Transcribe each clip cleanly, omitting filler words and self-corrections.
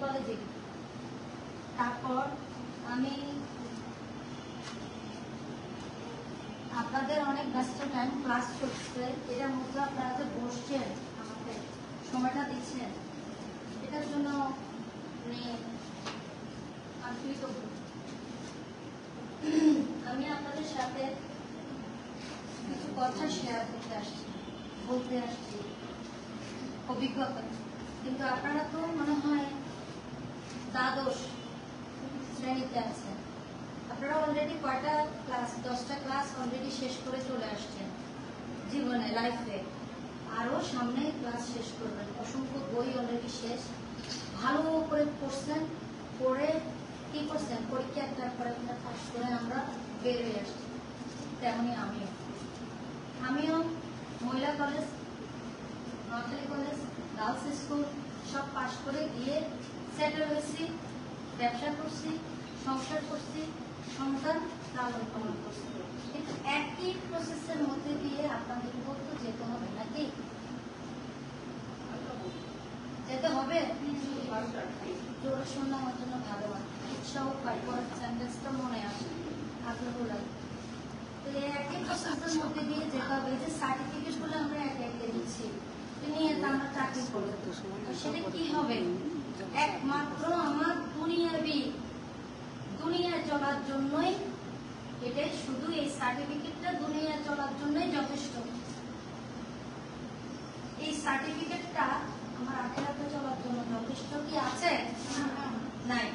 কলেজে। তারপর আমি আপনাদের অনেক ব্যস্ত টাইম, ক্লাস চলছে, এটার মধ্যে আপনারা যে বসছেন আমাকে সময়টা দিচ্ছেন, এটার জন্য আমি কৃতজ্ঞ। আমি আপনাদের সাথে কিছু কথা শেয়ার করতে আসছি, বলতে আসছি অভিজ্ঞতা। কিন্তু আপনারা তো মনে হয় দ্বাদশ শ্রেণীতে আছেন। আপনারা অলরেডি কয়টা ক্লাস, 10টা ক্লাস অলরেডি শেষ করে চলে আসছেন জীবনে, লাইফে। আরো সামনে ক্লাস শেষ করবেন, অসংখ্য বই অলরেডি শেষ, ভালো করে পড়ছেন, পড়ে কি করছেন, পরীক্ষা একটার পর একটা পাস করে আমরা বের হয়ে আসছি। তেমনি আমিও মহিলা college, Noakhali college, girls school সব পাস করে গিয়ে সেটেল হয়েছি, ব্যবসা করছি, সংসার করছি, সন্তান লালন পালন করছি। কিন্তু একই প্রসেসের মধ্যে দিয়ে আপনাদের তো যেতে হবে নাকি? যেতে হবে। জোরে শুনলে আমার জন্য ভালো হয়, উৎসাহ পাই, পরের সেন্টেন্সটা মনে আসে, আগ্রহ লাগে। তো এই একই প্রসেসের মধ্যে দিয়ে যেতে হবে। যে সার্টিফিকেট গুলো আমরা একে একে দিচ্ছি, নিয়ে আমরা চাকরি করবো, সেটা কি হবে? একমাত্র আমার দুনিয়ায় চলার জন্যই, এটাই শুধু এই সার্টিফিকেটটা দুনিয়ায় চলার জন্যই যথেষ্ট। এই সার্টিফিকেটটা আমার আখেরাতে চলার জন্য যথেষ্ট কি আছে? নাই।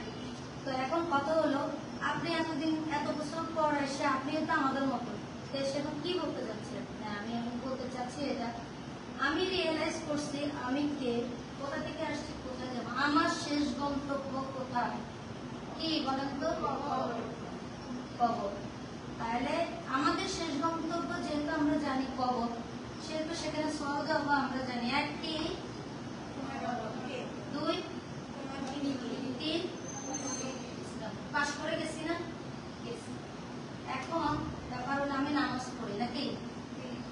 তো এখন কথা হলো, আপনি এতদিন এত বছর পর এসে আপনিও তো আমাদের মতো, সেটা কি বলতে চাচ্ছেন? আমি বলতে চাচ্ছি এটা, আমি রিয়েলাইজ করছি আমি কে, কোথা থেকে আসছি, কোথায় যাবো, আমার শেষ গন্তব্য কোথায়, কি বলেন তো? কবর। তাহলে আমাদের শেষ গন্তব্য যেহেতু আমরা জানি কবর, সেহেতু সেখানে সহজ যাবো আমরা জানি। 1, 2, 3 পাস করে গেছি না? এখন ব্যাপার হলো আমি নামাজ পড়ি নাকি?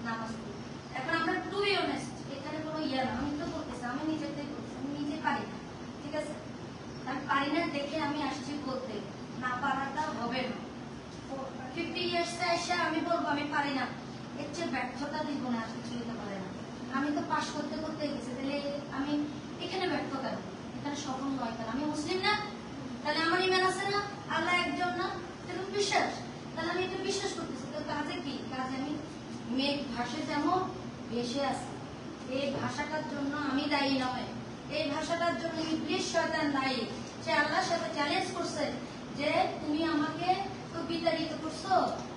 নামাজ পড়ি। এখন আমরা টু বি অনেস্ট, এখানে কোনো ইয়া না, আমি তো বলতেছি, আমি নিজেতেই বলছি, আমি নিজে পারি না, ঠিক আছে? আমি পারি না দেখে আমি আসছি বলতে, না পারাটা হবে না। 50 ইয়ার্সে এসে আমি বলবো আমি পারি না, এর চেয়ে ব্যর্থতা দিব না, আর কিছু দিতে পারে না। আমি তো পাস করতে করতে গেছি, তাহলে আমি এখানে ব্যর্থ কেন, এখানে সফল নয় কেন? আমি মুসলিম না? তাহলে আমার ইমান আছে না? আল্লাহ একজন না? তাহলে বিশ্বাস, তাহলে আমি এটা বিশ্বাস করতেছি। তো কাজে কি? কাজে আমি মেঘ ভাসে যেমন ভেসে আছি, এই ভাষাটার জন্য আমি দায়ী নয়, এই ভাষাটার জন্য ইবলিস শয়তান দায়ী। সে আল্লাহর সাথে চ্যালেঞ্জ করছে যে তুমি আমাকে তো বিতাড়িত করছো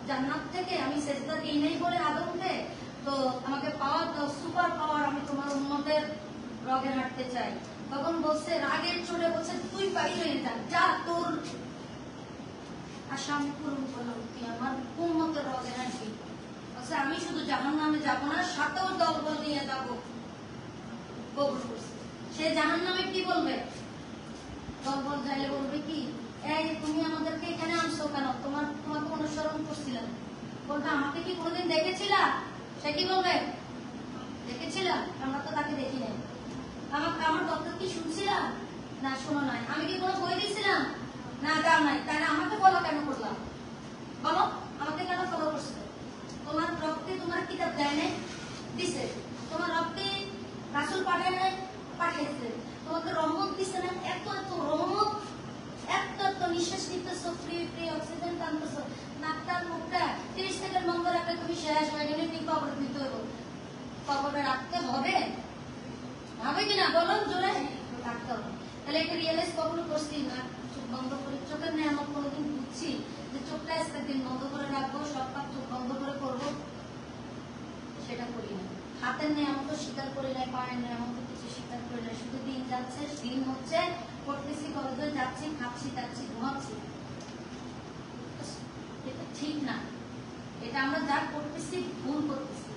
জান্নাত থেকে, আমি সেজদা দিই নাই বলে আদমকে, তো আমাকে পাওয়ার দাও, সুপার পাওয়ার, আমি তোমার উম্মতের রগে হাঁটতে চাই। তখন বলছে, রাগের চড়ে বলছে, তুই বাইরে হয়ে যা, তোর আশা আমি পূরণ করলাম, তুই আমার উম্মতের রগে হাঁটবি। বলছে আমি শুধু জাহান্নামে যাবো না, সাথেও দলবল নিয়ে যাবো। কবুল করছে। সে জাহান্নামে কি বলবে? দলবল যাইলে বলবে কি, এই তুমি আমাদেরকে এখানে আনছো কেন? তোমাকে অনুসরণ করছিলাম। বলবে আমাকে কি কোনোদিন দেখেছিলা? সে কি বলবে? দেখেছিলাম, আমরা তো তাকে দেখি নাই। আমার কথা কি শুনছিলাম? না, শোনো নাই। আমি কি কোনো বই দিয়েছিলাম? না, দাও নাই। তাহলে আমাকে ফলো কেন করলাম? বলো, আমাকে কেন ফলো করছে? তোমার রবকে তোমার কিতাব দেয় নাই? দিছে। তোমার রবকে রাসূল পাঠায় নাই? পাঠিয়েছে। তোমাকে রহমত দিছে না? এত এত রহমত, এত নিঃশ্বাস নিতেছ, ফ্রি অক্সিজেন টানতেছ, নাকটার মুখটা 30 সেকেন্ড বন্ধ রাখলে তুমি শেষ হয়ে গেলে, তুমি কবরে দিতে হবে। কবরে রাখতে হবে, হবে কিনা বলুন জোরে? রাখতে হবে। তাহলে একটা রিয়েলাইজ কখনো করছি না, চোখ বন্ধ করে, চোখের নেয়ামত কোনোদিন বুঝছি যে চোখটা একটা দিন বন্ধ করে রাখবো, সব কাজ চোখ বন্ধ করে করবো? সেটা করি না। হাতের নেয়ামত স্বীকার করি নাই, পায়ের নেয়ামত কিছু স্বীকার করি না, শুধু দিন যাচ্ছে, দিন হচ্ছে, পড়তেছি, কলেজে যাচ্ছি, খাচ্ছি, যাচ্ছি, ঘুমাচ্ছি। এটা ঠিক না। এটা আমরা যা করতেছি ভুল করতেছি।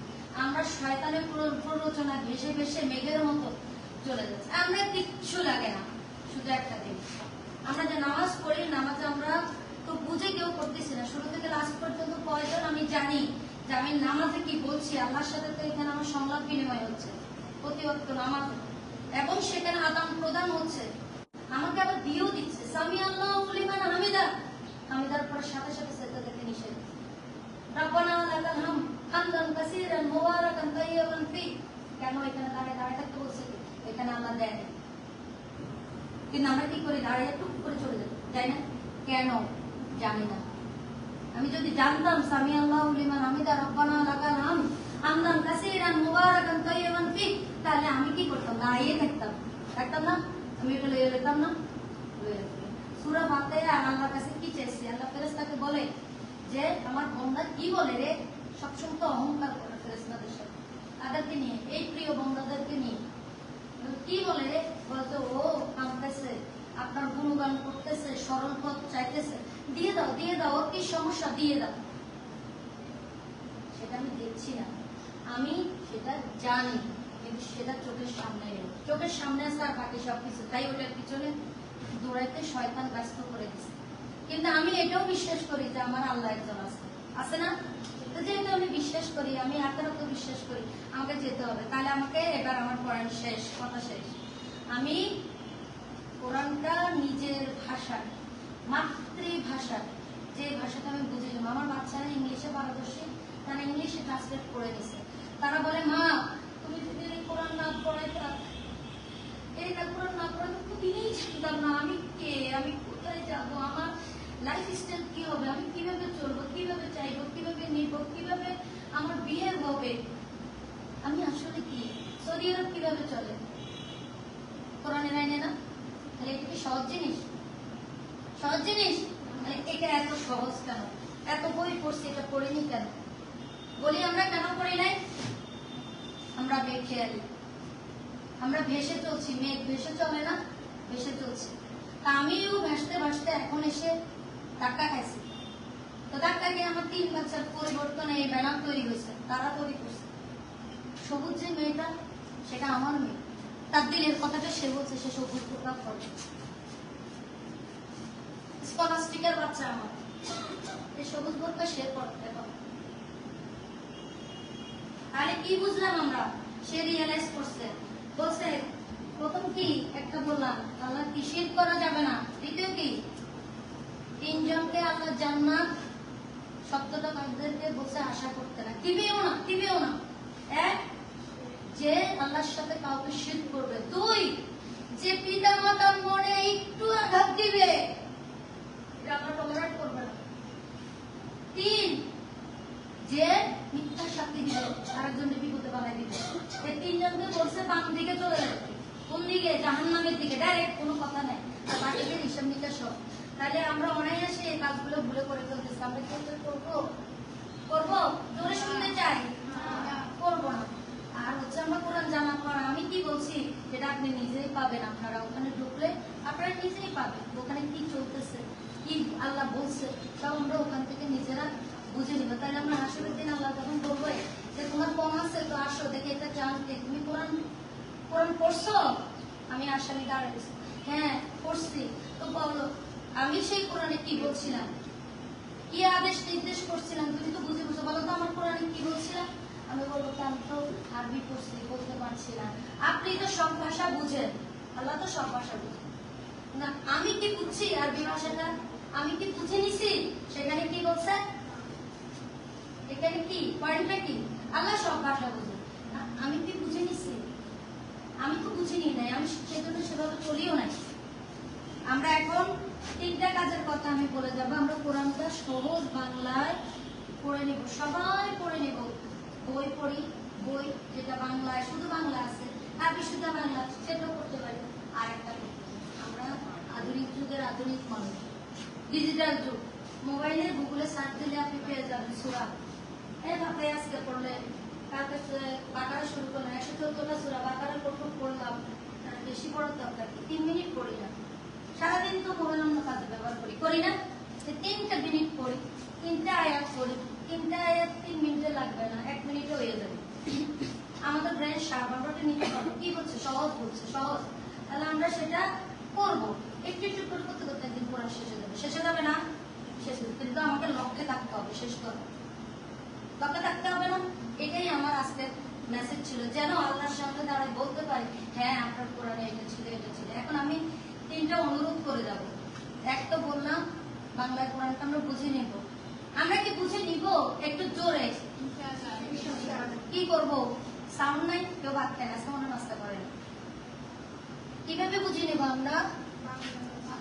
আমরা শয়তানের প্ররোচনা ভেসে ভেসে মেঘের মতো চলে যাচ্ছে। আমরা কিচ্ছু লাগে না, শুধু একটা দিন আমরা যে নামাজ পড়ি, নামাজ আমরা তো বুঝে কেউ করতেছি না, শুরু থেকে লাস্ট পর্যন্ত কয়জন আমি জানি যে আমি নামাজে কি বলছি। আল্লাহর সাথে তো এখানে আমার সংলাপ বিনিময় হচ্ছে প্রতি ওয়াক্ত নামাজ, এবং সেখানে আদান প্রদান হচ্ছে। আমাকে সামি আল্লাহু লিমান হামিদা, হামিদার পর সাথে সাথে সেজদা থেকে নিষেধ। রব্বানা লাকাল হামদ হামদান কাসীরান মুবারাকান তাইয়িবান ফি, কেন এখানে দাঁড়িয়ে দাঁড়িয়ে থাকতে বলছে? এখানে আল্লাহ দেয় না, কিন্তু আমরা কি করি? দাঁড়িয়ে টুক করে চলে যাই না কেন? জানি না। আমি যদি জানতাম সামি আল্লাহু লিমান হামিদা রব্বানা লাকাল হামদ হামদান কাসীরান মুবারাকান তাইয়িবান ফি, তাহলে আমি কি করতাম? দাঁড়িয়ে থাকতাম না? আমি এটা লয়ে যেতাম না? সূরা ফাতিহা আল্লাহর কাছে কি চাইছে? আল্লাহ ফেরেশতাকে বলে যে আমার বান্দা কি বলে রে, সবসময় তো অহংকার করে ফেরেশতাদের সাথে, তাদেরকে নিয়ে, এই প্রিয় বান্দাদেরকে নিয়ে কি বলে রে? বলতো ও কাঁদতেছে, আপনার গুণগান করতেছে, সরল পথ চাইতেছে, দিয়ে দাও, ওর কি সমস্যা, দিয়ে দাও। সেটা আমি দেখছি না, আমি সেটা জানি, কিন্তু সেটা চোখের সামনে এলো, চোখের সামনে আসে আর বাকি সবকিছু, তাই ওটার পিছনে দৌড়াইতে শয়তান ব্যস্ত করে দিচ্ছে। কিন্তু আমি এটাও বিশ্বাস করি যে আমার আল্লাহ একজন আছে না? যেহেতু আমি বিশ্বাস করি, আমি আত্মারত বিশ্বাস করি, আমাকে যেতে হবে। তাহলে আমাকে এবার আমার কোরআন শেষ, কথা শেষ। আমি কোরআনটা নিজের ভাষায়, মাতৃভাষায়, যে ভাষাটা আমি বুঝলাম, আমার বাচ্চারা ইংলিশে পারদর্শী, তারা ইংলিশে ট্রান্সলেট করে দিছে। তারা বলে মা তুমি যদি কোরআন না পড়াইতা, এইটা কোরআন না পড়াইতে কোনদিনই জানতাম না আমি কে, আমি কোথায় যাব, আমার লাইফ স্টাইল কি হবে, আমি কিভাবে চলবো, কিভাবে চাইবো, কিভাবে নিব, কিভাবে আমার বিয়ে হবে, আমি আসলে কি, সৌদি আরব কিভাবে চলে, কোরআনের আইনে না? তাহলে এটা কি সহজ জিনিস? সহজ জিনিস? এটা এত সহজ কেন? এত বই পড়ছি, এটা পড়িনি কেন? বলি আমরা কেন পড়ি নাই? আমরা বেখেয়ালি, আমরা ভেসে চলছি, মেঘ ভেসে চলে না, ভেসে চলছি। তা আমিও ভাসতে ভাসতে এখন এসে ধাক্কা খাইছি, তো ধাক্কা খেয়ে আমার 3 বছর পরিবর্তনে এই ব্যানার তৈরি হয়েছে, তারা তৈরি করছে। সবুজ যে মেয়েটা, সেটা আমার মেয়ে, তার দিলের কথাটা সে বলছে, সে সবুজ প্রকাশ করে, স্কলাস্টিকের বাচ্চা আমার, এই সবুজ বোরকা সে পড়তে পারে। তাহলে কি বুঝলাম আমরা? সে রিয়েলাইজ করছে, বলছে প্রথম কি একটা বললাম, আল্লাহ কি শিরক করা যাবে না। দ্বিতীয় কি, 3 জনকে আল্লাহ জান্নাত সত্যটা তাদেরকে বলছে আশা করতে না, দিবেও না। এক, যে আল্লাহর সাথে কাউকে শিরক করবে। 2, যে পিতা মাতার মনে একটু আঘাত দিবে, এটা আল্লাহ টলারেট করবে না। 3, যে মিথ্যা সাক্ষী দিবে, আরেকজনের বিপদে বানাই দিবে। এই 3 জনকে বলছে বাম দিকে চলে যাবে। কোন দিকে? জাহান্নামের দিকে, ডাইরেক্ট, কোনো কথা নাই। আর বাকিদের হিসাব নিকাশ সব। তাহলে আমরা অনায়াসে এই কাজগুলো ভুলে করে ফেলতেছি। আমরা কি করবো? জোরে শুনতে চাই, করবো না। আর হচ্ছে আমরা কোরআন জানার পর আমি কি বলছি সেটা আপনি নিজেই পাবেন। আপনারা ওখানে ঢুকলে আপনারা নিজেই পাবেন ওখানে কি চলতেছে, কি আল্লাহ বলছে, সব আমরা ওখান থেকে নিজেরা বুঝে নিব। তাহলে আমরা হাসরের দিন আল্লাহ তখন বলবো যে তোমার কম আছে তো আসো, দেখে এটা জানতে তুমি কোরআন পড়ছো? আমি আসামি দাঁড়াইছি, হ্যাঁ পড়ছি। তো বলো আমি সেই কোরআনে কি বলছিলাম, কি আদেশ নির্দেশ করছিলাম, তুমি তো বুঝে বলো তো আমার কোরআনে কি বলছিলাম। আমি বলবো আমি তো আরবি পড়ছি, বলতে পারছি না। আপনি তো সব ভাষা বুঝেন, আল্লাহ তো সব ভাষা বুঝেন না। আমি কি বুঝছি আরবি ভাষাটা, আমি কি বুঝে নিছি? সেখানে কি বলছে, এখানে কি পয়েন্টটা কি, আল্লাহ সব ভাষা বুঝেন, আমি কি বুঝে নিছি? আমি তো বুঝিনি নাই, আমি সেজন্য সেভাবে চলিও নাই। আমরা এখন 3টা কাজের কথা আমি বলে যাব। আমরা কোরআনটা সহজ বাংলায় পড়ে নিব, সবাই পড়ে নিব। বই পড়ি, বই যেটা বাংলায় শুধু বাংলা আছে, আরবি শুধু বাংলা, সেটাও করতে পারি। আর একটা আমরা আধুনিক যুগের আধুনিক মানুষ, ডিজিটাল যুগ, মোবাইলে গুগলে সার্চ দিলে আপনি পেয়ে যাবেন সূরা। এইভাবে আজকে পড়লে কালকে বাকারা শুরু করলাম, 114টা সূরা বাকারা প্রথম পড়লাম, বেশি পড়ার দরকার 3 মিনিট পড়ি না। সারাদিন তো মোবাইল অন্য কাজে ব্যবহার করি না, 3টা মিনিট পড়ি, 3টা আয়াত পড়ি, 3টা আয়াত 3 মিনিটে লাগবে না, 1 মিনিটে হয়ে যাবে। আমাদের ব্রেন শার্প, আমরা নিতে পারবো। কি বলছে? সহজ বলছে, সহজ। তাহলে আমরা সেটা করবো, একটু একটু করে করতে করতে একদিন পড়া শেষ হয়ে যাবে না? শেষ হয়ে যাবে, কিন্তু আমাকে লক্ষ্যে থাকতে হবে, শেষ করা লক্ষ্যে থাকতে হবে না। এটাই আমার আজকের মেসেজ ছিল, যেন আল্লাহর সামনে দাঁড়ায় বলতে পারি হ্যাঁ আপনার কোরআনে এটা ছিল, এটা ছিল। এখন আমি 3টা অনুরোধ করে যাব। এক তো বললাম বাংলা কোরআনটা আমরা বুঝে নিব। আমরা কি বুঝে নিব? একটু জোরে কি করব? সাউন্ড নাই, কেউ ভাত খায় না, সাউন্ড নাস্তা করে না। কিভাবে বুঝে নিব আমরা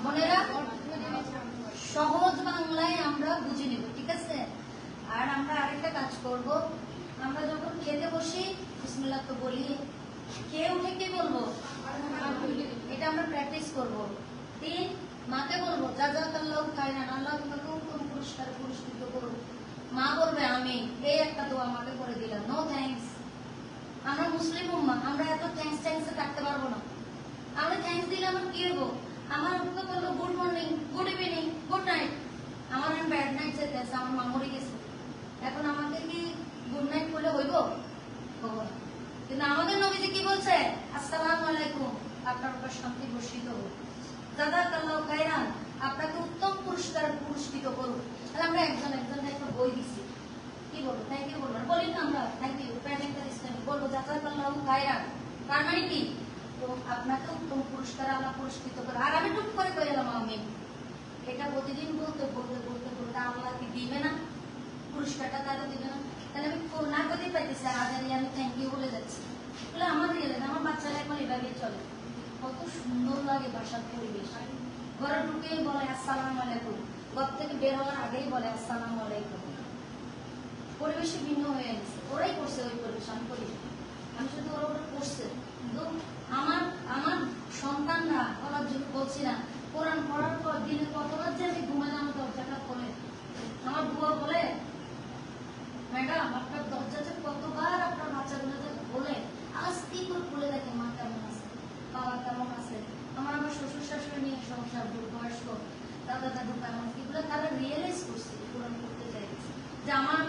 বোনেরা? সহজ বাংলায় আমরা বুঝে নিব, ঠিক আছে? আর আমরা আরেকটা কাজ করব, আমরা যখন খেতে বসি বিসমিল্লাহ তো বলি, কে উঠে কি বলবো? এটা আমরা প্র্যাকটিস করব। 3 মাকে বলবো জাযাকাল্লাহু খায়রান, আল্লাহ তোমাকে উত্তম পুরস্কার পুরস্কৃত করুন। মা বলবে আমি, এই একটা দোয়া মাকে করে দিলাম, নো থ্যাঙ্কস। আমরা মুসলিম উম্মাহ, আমরা এত থ্যাঙ্কসে থাকতে পারবো না। আমরা থ্যাঙ্কস দিলে আমার কি হবো? আমার উঠতে বললো good morning, good evening, good night. আমার ব্যাড নাইট যেতে আছে, আমার মা মরে গেছে, এখন আমাকে কি গুড নাইট বলে হইব? কিন্তু আমাদের নবীজি কি বলছে? আসসালামু আলাইকুম, আপনার উপর শান্তি বর্ষিত হোক, জাযাকাল্লাহু খায়রান, আপনাকে উত্তম পুরস্কার পুরস্কৃত করুন। তাহলে আমরা একজন একটা বই দিছি, কি বলবো? থ্যাংক ইউ বলবো, বলি না আমরা থ্যাংক ইউ প্রেজেন্টার ইসলাম বলবো জাযাকাল্লাহু খায়রান, তার মানে কি? তো আপনাকে উত্তম পুরস্কার আল্লাহ পুরস্কৃত করে। আর আমি টুক করে কয়ে গেলাম আমিন। এটা প্রতিদিন বলতে বলতে বলতে বলতে আল্লাহ কি দিবে না পুরস্কারটা? তারা দিবে না? তাহলে আমি না করতে পাইতেছি, আর আমি থ্যাংক ইউ বলে যাচ্ছি। বলে আমার রিয়েল আমার বাচ্চারা এখন এভাবে চলে, কত সুন্দর লাগে বাসার পরিবেশ। ঘরে ঢুকেই বলে আসসালামু আলাইকুম, ঘর থেকে বের হওয়ার আগেই বলে আসসালামু আলাইকুম। পরিবেশে ভিন্ন হয়ে গেছে, ওরাই করছে ওই পরিবেশ, আমি করি, আমি শুধু ওরা করছে। কিন্তু আমার সন্তানরা বলার জন্য বলছি না, কোরআন পড়ার পর দিনে কতবার যে আমি ঘুমালাম আমার দরজাটা খোলে। আমার বুয়া বলে ম্যাডাম আপনার দরজা যে কতবার আপনার বাচ্চাগুলো যে বলে আস্তে করে খুলে দেখে মা কেমন আছে, বাবা কেমন আছে। আমার শ্বশুর শাশুড়ি নিয়ে সংসার, বয়স্ক দাদা দাদু কেমন, এগুলো তারা রিয়েলাইজ করছে, পূরণ করতে চাইছে যে আমার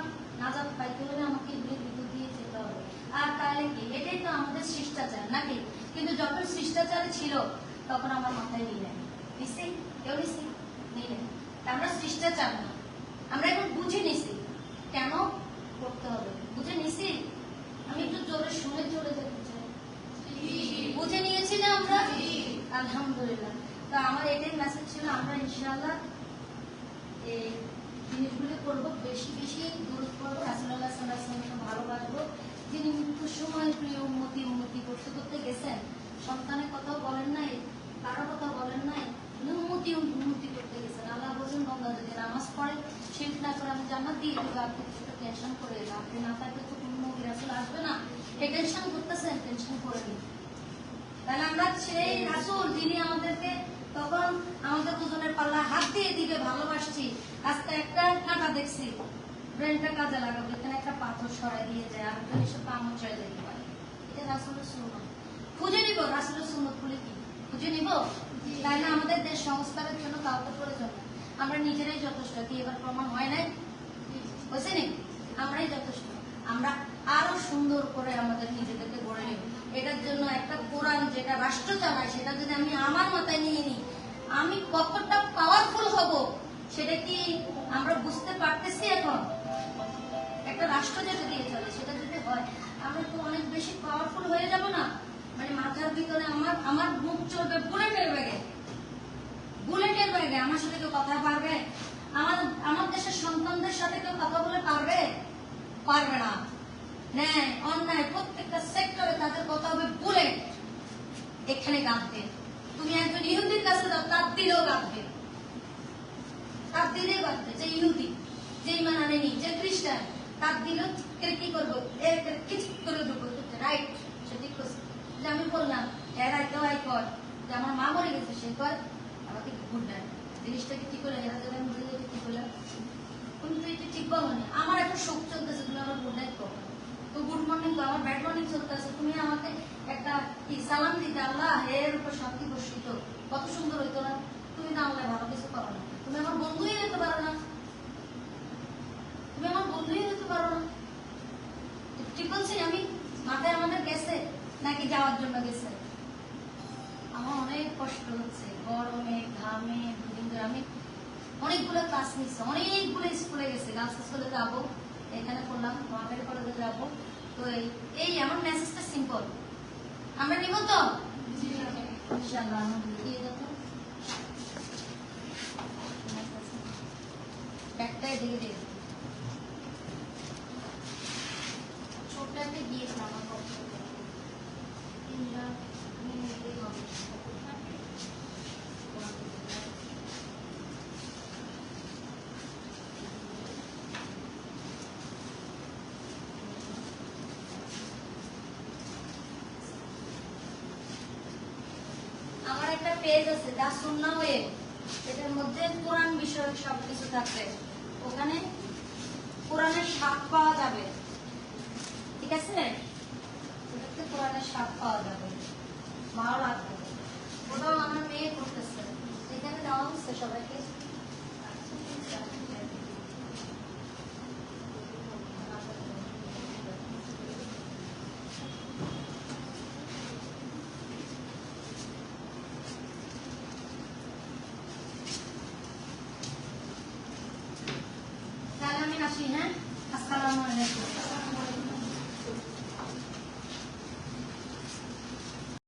নাজাত পাইতে হলে আমাকে এগুলোর ভিতর দিয়ে যেতে হবে। আর তাহলে কি? এটাই তো আমাদের শিষ্টাচার নাকি? কিন্তু যখন শিষ্টাচারে ছিল তখন আমার মাথায় নিয়ে নেয়, নিশ্চয়ই কেউ নিশ্চয়ই নিয়ে নেয়। আমরা শিষ্টাচার না, আমরা এখন বুঝে নিছি কেন করতে হবে, বুঝে নিছি। আমি একটু জোরে শুনে চলে যেতে চাই, বুঝে নিয়েছি না আমরা? আলহামদুলিল্লাহ। তো আমার এটাই মেসেজ ছিল, আমরা ইনশাআল্লাহ এই জিনিসগুলো করবো, বেশি বেশি দূর করবো, রাসূলুল্লাহ সাল্লাল্লাহু আলাইহি ওয়াসাল্লামকে ভালোবাসবো। যিনি মৃত্যুর সময় প্রিয় উম্মতি করতে করতে গেছেন, সন্তানের কথাও বলেন নাই, কারো কথা বলেন নাই, উন্নতি করতে গেছেন। আল্লাহ বলছেন বান্দা যদি নামাজ পড়ে শিরক না করে আমি জান্নাত দিয়ে দেবো। আপনি কিছুটা টেনশন করে এলাম, আপনি না থাকলে তো কোনো নবী রাসূল আসবে না, এই টেনশন করতেছেন, টেনশন করে নিন। তাহলে আমরা সেই রাসূল যিনি আমাদেরকে তখন আমাদের ওজনের পাল্লা হাত দিয়ে দিবে ভালোবাসছি, আজকে একটা কাঁটা দেখছি ব্রেনটা কাজে লাগাবো, এখানে একটা পাথর সরাই দিয়ে যায়, আর একটা এসে পা মোচড়ে যেতে পারে। এটা রাসূলের সুন্নাত। খুঁজে নিব রাসূলের সুন্নাত গুলো কি, খুঁজে নিব। তাই না? আমাদের দেশ সংস্কারের জন্য কাউকে প্রয়োজন না, আমরা নিজেরাই যথেষ্ট। কি এবার প্রমাণ হয় নাই? হয়েছে নি? আমরাই যথেষ্ট। আমরা আরো সুন্দর করে আমাদের নিজেদেরকে গড়ে নেব। এটার জন্য একটা কোরআন যেটা রাষ্ট্র চালায়, সেটা যদি আমি আমার মাথায় নিয়ে নিই, আমি কতটা পাওয়ারফুল হব সেটা কি আমরা বুঝতে পারতেছি এখন? একটা রাষ্ট্র যেটা দিয়ে চলে সেটা যদি হয়, আমরা তো অনেক বেশি পাওয়ারফুল হয়ে যাব না? মানে মাথার ভিতরে আমার মুখ চলবে বুলেটের ব্যাগে, বুলেটের ব্যাগে। আমার সাথে কেউ কথা পারবে? আমার দেশের সন্তানদের সাথে কেউ কথা বলে পারবে? পারবে না। ন্যায় অন্যায় প্রত্যেকটা সেক্টরে তাদের কথা হবে বুলেট, এখানে গাঁথবে। তুমি একজন ইহুদির কাছে যাও, তার দিলেও গাঁথবে, তার দিলেই গাঁথবে। যে ইহুদি, যে ইমান আনেনি, যে খ্রিস্টান, তার দিলেও কি করবো, কিছু করে দেবো, রাইট, সে ঠিক করছে। যে আমি বললাম এরা কেউ কর যে আমার মা মরে গেছে, সে কর আমাকে গুড নাইট, জিনিসটাকে কি করে এরা যাবে মরে যেতে কি করলাম, তুমি তো এটা ঠিক বলো না। আমার একটা শোক চলতেছে, তুমি আমার গুড নাইট করো, তো গুড মর্নিং তো আমার ব্যাড মর্নিং চলতেছে, তুমি আমাকে একটা কি সালাম দিতে, আল্লাহ এর উপর শান্তি বর্ষিত, কত সুন্দর হইতো না? তুমি না আল্লাহ ভালো কিছু করো না, তুমি আমার বন্ধুই হতে পারো না, তুমি আমার বন্ধুই হতে পারো না। ঠিক বলছি আমি? মাথায় আমাদের গেছে নাকি যাওয়ার জন্য গেছে? আমার অনেক কষ্ট হচ্ছে, গরমে ঘামে, দুদিন ধরে আমি অনেকগুলো ক্লাস নিচ্ছি, অনেকগুলো স্কুলে গেছি, গার্লস স্কুলে যাবো, এখানে পড়লাম, মহাকালী কলেজে যাবো। তো এই আমার মেসেজটা সিম্পল, আমরা নিব তো ইনশাআল্লাহ। দিয়ে যাবো ব্যাগটা এদিকে দিয়ে দিই। ছোট্ট একটা গিয়েছে আমার পক্ষ থেকে। তিনটা নিয়ে নিতেই হবে। আমার একটা পেজ আছে দা সুন্না ওয়েব, এটার মধ্যে কোরআন বিষয়ক সবকিছু থাকবে। ওখানে কোরআনের স্বাদ পাওয়া যাবে, ঠিক আছে? ওটাতে কোরআনের স্বাদ পাওয়া যাবে, ভালো লাগবে। ওটাও আমার মেয়ে করতেছে, এখানে দেওয়া হচ্ছে সবাইকে। তাহলে আমি আসি, হ্যাঁ? আসসালামু আলাইকুম।